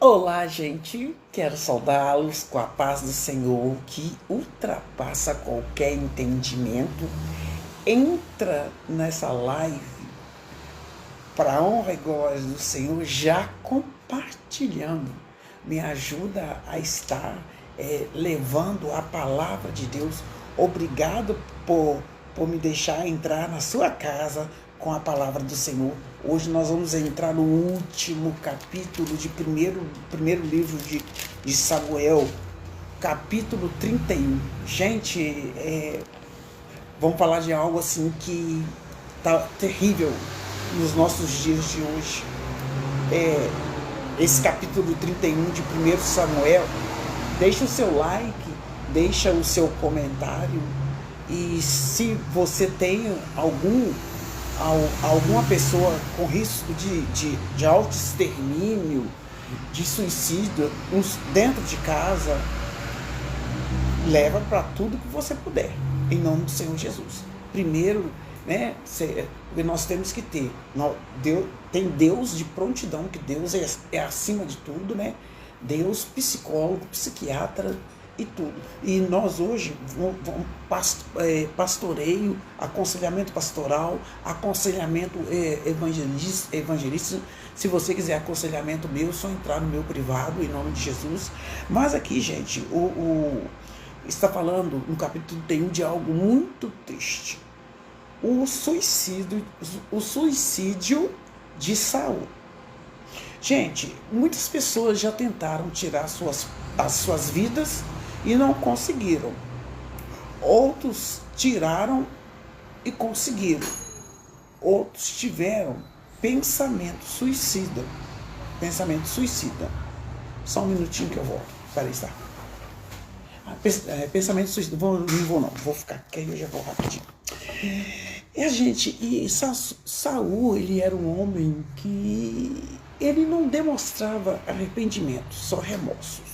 Olá, gente. Quero saudá-los com a paz do Senhor que ultrapassa qualquer entendimento. Entra nessa live para a honra e glória do Senhor, já compartilhando. Me ajuda a estar levando a palavra de Deus. Obrigado por me deixar entrar na sua casa com a palavra do Senhor. Hoje nós vamos entrar no último capítulo de primeiro livro de Samuel, capítulo 31. Gente, vamos falar de algo assim que tá terrível nos nossos dias de hoje. Esse capítulo 31 de 1 Samuel, deixa o seu like, deixa o seu comentário, e se você tem alguma pessoa com risco de autoextermínio, de suicídio dentro de casa, leva para tudo que você puder, em nome do Senhor Jesus. Primeiro, né, nós temos que ter, tem Deus de prontidão, que Deus é acima de tudo, né? Deus, psicólogo, psiquiatra e tudo. E nós hoje vamos pastoreio, aconselhamento pastoral, aconselhamento evangelista. Se você quiser aconselhamento meu, é só entrar no meu privado, em nome de Jesus. Mas aqui, gente, está falando no capítulo 31 de algo muito triste. O suicídio de Saul. Gente, muitas pessoas já tentaram tirar as suas vidas e não conseguiram. Outros tiraram e conseguiram. Outros tiveram pensamento suicida. Só um minutinho que eu volto. Peraí, está. Pensamento suicida. Vou ficar aqui, eu já vou rapidinho. Saul, ele era um homem que ele não demonstrava arrependimento, só remorsos.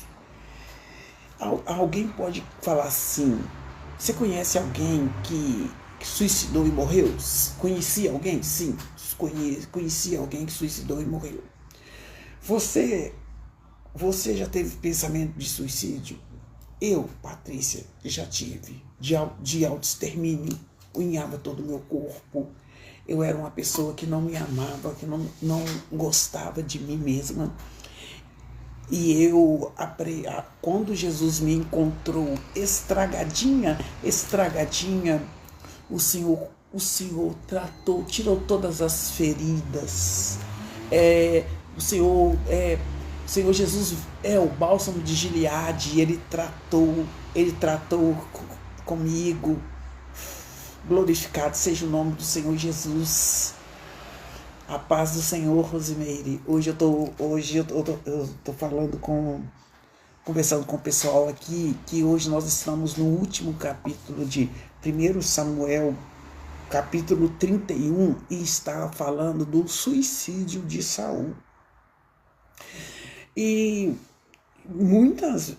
Alguém pode falar assim: você conhece alguém que suicidou e morreu? Conhecia alguém? Sim, conhecia alguém que suicidou e morreu. Você já teve pensamento de suicídio? Eu, Patrícia, já tive, de autoextermínio. Unhava todo o meu corpo. Eu era uma pessoa que não me amava, que não gostava de mim mesma. E quando Jesus me encontrou estragadinha, o Senhor tratou, tirou todas as feridas. O Senhor Jesus é o bálsamo de Gileade. Ele tratou comigo. Glorificado seja o nome do Senhor Jesus. A paz do Senhor, Rosimeire. Hoje eu tô conversando com o pessoal aqui, que hoje nós estamos no último capítulo de 1 Samuel, capítulo 31, e está falando do suicídio de Saul. E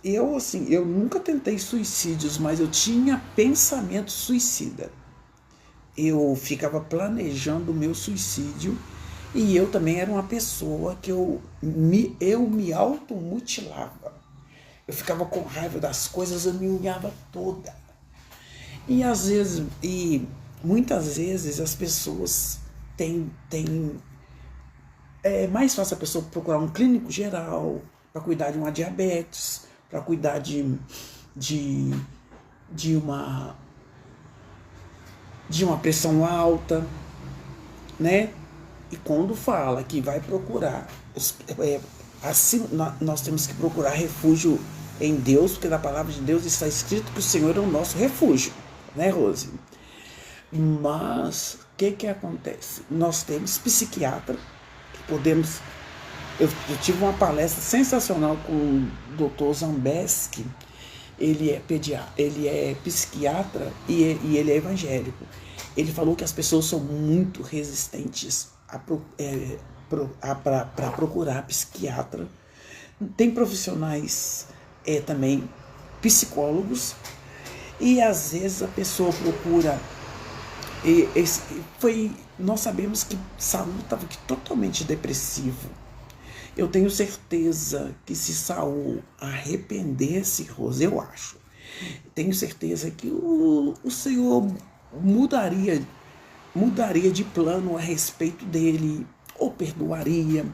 eu nunca tentei suicídios, mas eu tinha pensamento suicida. Eu ficava planejando o meu suicídio, e eu também era uma pessoa que eu me automutilava. Eu ficava com raiva das coisas, eu me unhava toda. E muitas vezes as pessoas é mais fácil a pessoa procurar um clínico geral para cuidar de uma diabetes, para cuidar de uma pressão alta, né? E quando fala que vai procurar, assim, nós temos que procurar refúgio em Deus, porque na palavra de Deus está escrito que o Senhor é o nosso refúgio, né, Rose? Mas o que acontece? Nós temos psiquiatra, que podemos... Eu tive uma palestra sensacional com o Dr. Zambeski. Ele é psiquiatra e ele é evangélico. Ele falou que as pessoas são muito resistentes para procurar psiquiatra. Tem profissionais também psicólogos, e às vezes a pessoa procura. Nós sabemos que Saul estava totalmente depressivo. Eu tenho certeza que se Saul arrependesse, Rose, eu acho, tenho certeza que o Senhor mudaria de plano a respeito dele, ou perdoaria,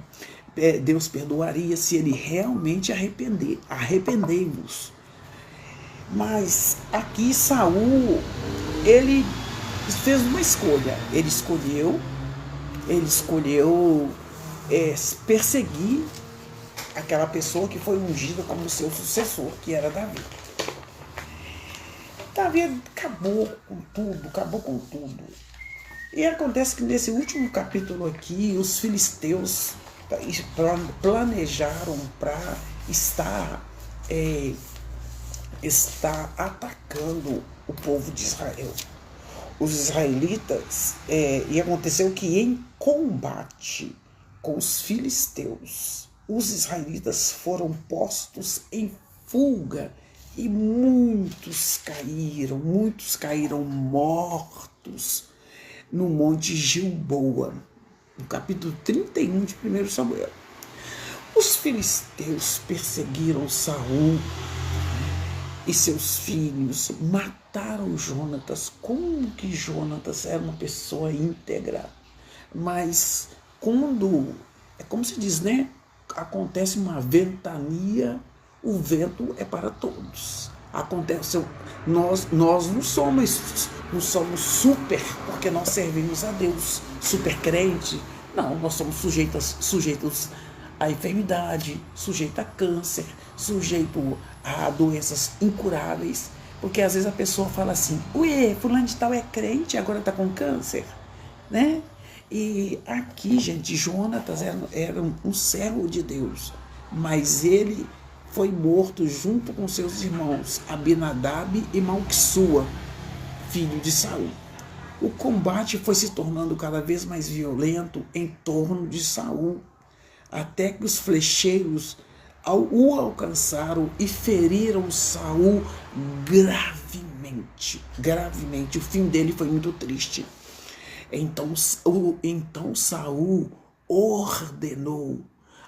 Deus perdoaria se ele realmente arrependei-vos. Mas aqui Saul, ele fez uma escolha, ele escolheu perseguir aquela pessoa que foi ungida como seu sucessor, que era Davi. Davi acabou com tudo. E acontece que nesse último capítulo aqui, os filisteus planejaram para estar atacando o povo de Israel. Os israelitas, e aconteceu que em combate com os filisteus, os israelitas foram postos em fuga e muitos caíram mortos no Monte Gilboa, no capítulo 31 de 1 Samuel. Os filisteus perseguiram Saul e seus filhos, mataram Jonatas. Como que Jonatas era uma pessoa íntegra, mas quando, é como se diz, né? Acontece uma ventania, o vento é para todos. Acontece, nós não somos super, porque nós servimos a Deus, super crente. Não, nós somos sujeitos à enfermidade, sujeitos a câncer, sujeito a doenças incuráveis, porque às vezes a pessoa fala assim, ué, fulano de tal é crente, agora está com câncer, né? E aqui, gente, Jonatas era um servo de Deus, mas ele foi morto junto com seus irmãos Abinadab e Malquissua, filho de Saul. O combate foi se tornando cada vez mais violento em torno de Saul, até que os flecheiros o alcançaram e feriram Saul gravemente. O fim dele foi muito triste. Então Saul ordenou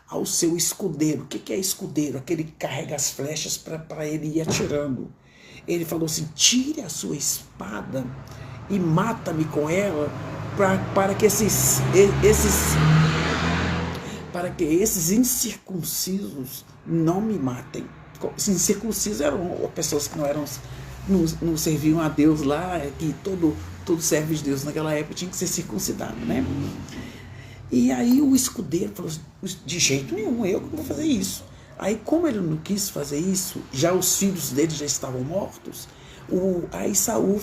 ao seu escudeiro. O que é escudeiro? Aquele que carrega as flechas para ele ir atirando. Ele falou assim, tire a sua espada e mata-me com ela, para que esses incircuncisos não me matem. Incircuncisos eram pessoas que não serviam a Deus lá, que todo servo de Deus naquela época tinha que ser circuncidado, né? E aí o escudeiro falou, de jeito nenhum, eu que vou fazer isso. Aí, como ele não quis fazer isso, já os filhos dele já estavam mortos, aí Saul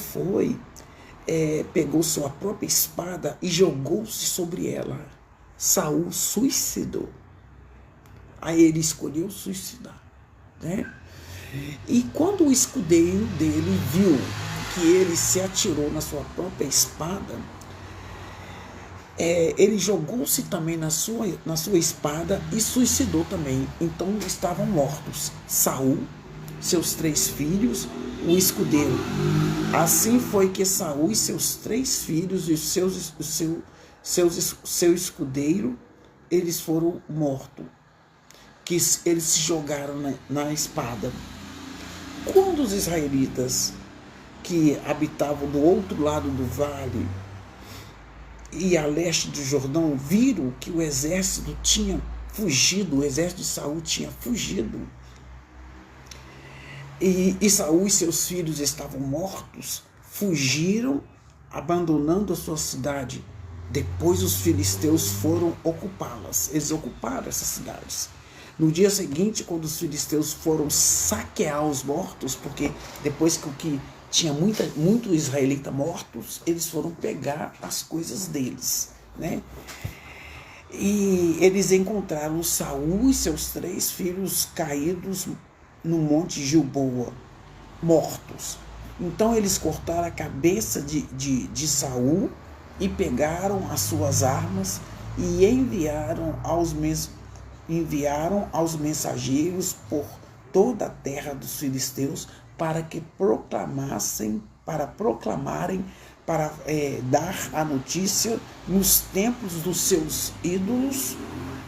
pegou sua própria espada e jogou-se sobre ela. Saul suicidou. Aí ele escolheu suicidar, né? E quando o escudeiro dele viu que ele se atirou na sua própria espada, ele jogou-se também na sua espada e suicidou também. Então estavam mortos Saul, seus 3 filhos, o escudeiro. Assim foi que Saul e seus 3 filhos e seu escudeiro, eles foram mortos, que eles se jogaram na espada. Quando os israelitas que habitavam do outro lado do vale e a leste do Jordão viram que o exército tinha fugido, o exército de Saul tinha fugido, e Saul e seus filhos estavam mortos, fugiram, abandonando a sua cidade. Depois os filisteus foram ocupá-las. Eles ocuparam essas cidades. No dia seguinte, quando os filisteus foram saquear os mortos, porque depois que tinha muito israelita mortos, eles foram pegar as coisas deles, né? E eles encontraram Saul e seus 3 filhos caídos no Monte Gilboa, mortos. Então eles cortaram a cabeça de Saul e pegaram as suas armas e enviaram aos mensageiros por toda a terra dos filisteus para proclamarem, dar a notícia nos templos dos seus ídolos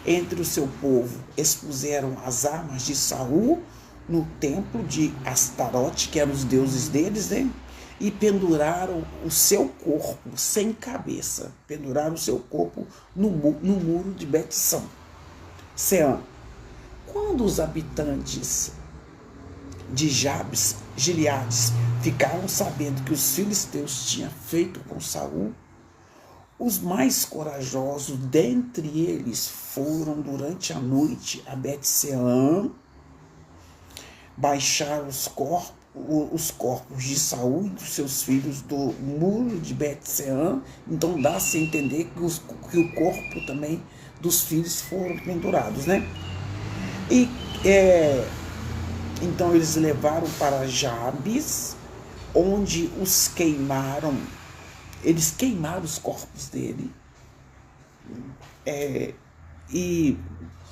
entre o seu povo expuseram as armas de Saul no templo de Astarote, que eram os deuses deles, né? E penduraram o seu corpo sem cabeça. Penduraram o seu corpo no muro de Bet-Sean. Quando os habitantes de Jabes, Gileades, ficaram sabendo que os filisteus tinham feito com Saul, os mais corajosos dentre eles foram durante a noite a Bet-Sean, baixaram os corpos de Saul e dos seus filhos do muro de Bet-Sean. Então dá-se a entender que o corpo também dos filhos foram pendurados, né? E então eles levaram para Jabes, onde os queimaram. Eles queimaram os corpos dele. E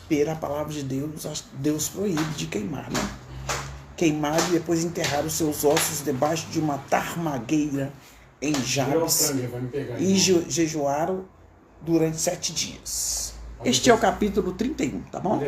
pela palavra de Deus, Deus proíbe de queimar, né? Queimaram e depois enterraram os seus ossos debaixo de uma tarmagueira em Jabes e jejuaram durante 7 dias. Este é o capítulo 31, tá bom?